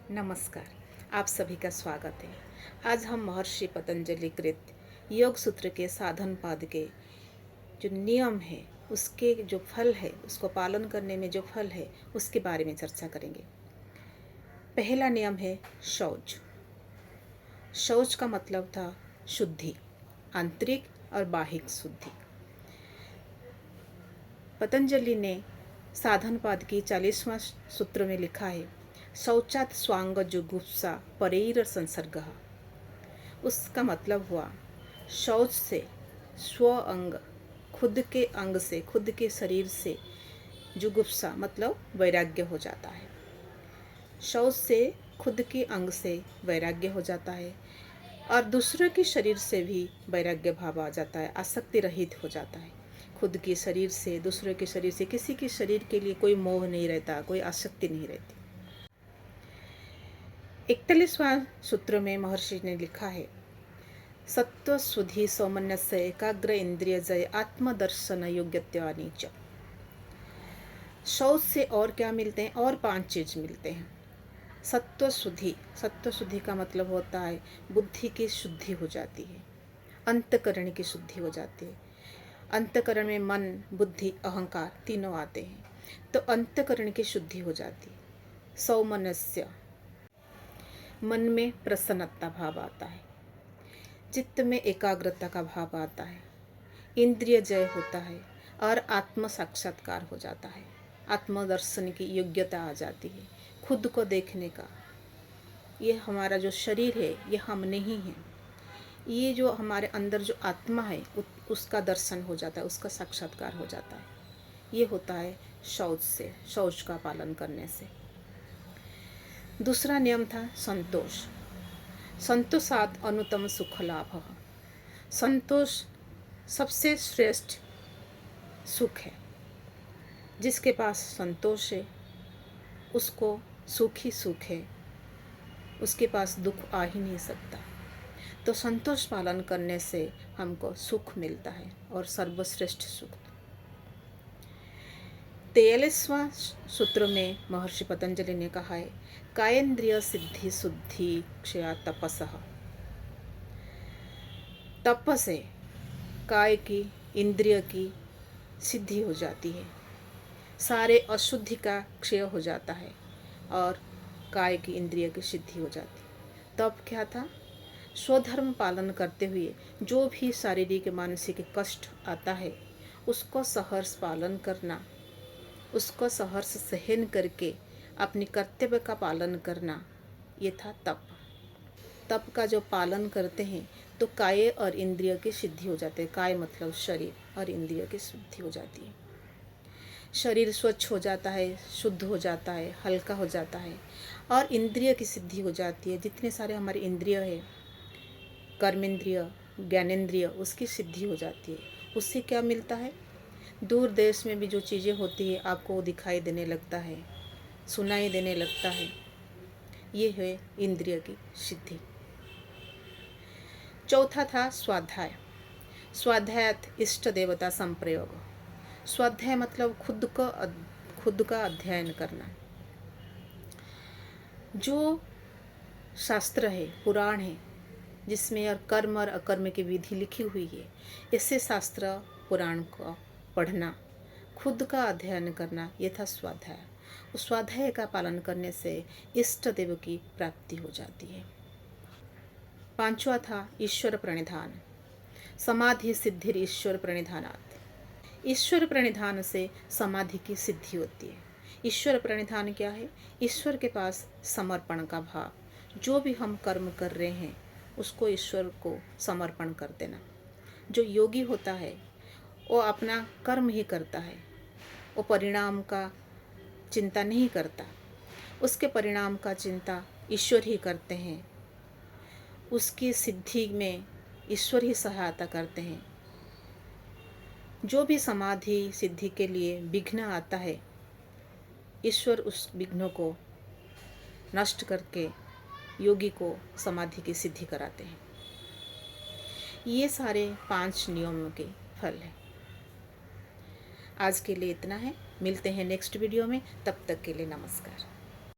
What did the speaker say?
नमस्कार, आप सभी का स्वागत है। आज हम महर्षि पतंजलि कृत योग सूत्र के साधन पाद के जो नियम है, उसके जो फल है, उसको पालन करने में जो फल है, उसके बारे में चर्चा करेंगे। पहला नियम है शौच। शौच का मतलब था शुद्धि, आंतरिक और बाह्यिक शुद्धि। पतंजलि ने साधन पाद की 40वां सूत्र में लिखा है, शौचात स्वांग जुगुप्सा परैर संसर्ग। उसका मतलब हुआ शौच से स्व अंग, खुद के अंग से, खुद के शरीर से जुगुप्सा मतलब वैराग्य हो जाता है। शौच से खुद के अंग से वैराग्य हो जाता है और दूसरों के शरीर से भी वैराग्य भाव आ जाता है, आसक्ति रहित हो जाता है। खुद के शरीर से, दूसरों के शरीर से, किसी के शरीर के लिए कोई मोह नहीं रहता, कोई आसक्ति नहीं रहती। 41वां सूत्र में महर्षि ने लिखा है, सत्व शुद्धि सौमनस्य एकाग्र इंद्रिय जय आत्मदर्शन योग्यत्वानि च। शौच से और क्या मिलते हैं? और 5 चीज मिलते हैं। सत्व शुद्धि, सत्व शुद्धि का मतलब होता है बुद्धि की शुद्धि हो जाती है, अंतकरण की शुद्धि हो जाती है। अंतकरण में मन, बुद्धि, अहंकार तीनों आते हैं, तो अंतकरण की शुद्धि हो जाती है। सौमनस्य, मन में प्रसन्नता भाव आता है, चित्त में एकाग्रता का भाव आता है, इंद्रिय जय होता है और आत्म साक्षात्कार हो जाता है। आत्मदर्शन की योग्यता आ जाती है, खुद को देखने का। ये हमारा जो शरीर है ये हम नहीं हैं, ये जो हमारे अंदर जो आत्मा है उसका दर्शन हो जाता है, उसका साक्षात्कार हो जाता है। ये होता है शौच से, शौच का पालन करने से। दूसरा नियम था संतोष। संतोषात अनुतम सुख लाभ। संतोष सबसे श्रेष्ठ सुख है। जिसके पास संतोष है उसको सुख ही सुख है, उसके पास दुख आ ही नहीं सकता। तो संतोष पालन करने से हमको सुख मिलता है और सर्वश्रेष्ठ सुख। 43वां सूत्र में महर्षि पतंजलि ने कहा है, कायेन्द्रिय सिद्धि शुद्धि क्षया तपसः। तप से काय की, इंद्रिय की सिद्धि हो जाती है, सारे अशुद्धि का क्षय हो जाता है और काय की, इंद्रिय की सिद्धि हो जाती है। तप क्या था? स्वधर्म पालन करते हुए जो भी शारीरिक मानसिक कष्ट आता है उसको सहर्ष पालन करना, उसको सहर्ष सहन करके अपने कर्तव्य का पालन करना, ये था तप। तप का जो पालन करते हैं तो काय और इंद्रिय की सिद्धि हो जाती है। काय मतलब शरीर और इंद्रिय की शुद्धि हो जाती है। शरीर स्वच्छ हो जाता है, शुद्ध हो जाता है, हल्का हो जाता है और इंद्रिय की सिद्धि हो जाती है। जितने सारे हमारे इंद्रिय है, कर्मेंद्रिय, ज्ञानेंद्रिय, उसकी सिद्धि हो जाती है। उससे क्या मिलता है? दूर देश में भी जो चीज़ें होती है आपको दिखाई देने लगता है, सुनाई देने लगता है। ये है इंद्रिय की सिद्धि। चौथा था स्वाध्याय। स्वाध्यायत इष्ट देवता संप्रयोग। स्वाध्याय मतलब खुद का अध्ययन करना। जो शास्त्र है, पुराण है, जिसमें और कर्म और अकर्म की विधि लिखी हुई है, ऐसे शास्त्र पुराण को पढ़ना, खुद का अध्ययन करना, ये था स्वाध्याय। उस स्वाध्याय का पालन करने से इष्ट देव की प्राप्ति हो जाती है। 5वां था ईश्वर प्रणिधान। समाधि सिद्धि ईश्वर प्रणिधानात्। ईश्वर प्रणिधान से समाधि की सिद्धि होती है। ईश्वर प्रणिधान क्या है? ईश्वर के पास समर्पण का भाव। जो भी हम कर्म कर रहे हैं उसको ईश्वर को समर्पण कर देना। जो योगी होता है वो अपना कर्म ही करता है, वो परिणाम का चिंता नहीं करता, उसके परिणाम का चिंता ईश्वर ही करते हैं, उसकी सिद्धि में ईश्वर ही सहायता करते हैं। जो भी समाधि सिद्धि के लिए विघ्न आता है, ईश्वर उस विघ्नों को नष्ट करके योगी को समाधि की सिद्धि कराते हैं। ये सारे 5 नियमों के फल हैं। आज के लिए इतना है, मिलते हैं नेक्स्ट वीडियो में, तब तक के लिए नमस्कार।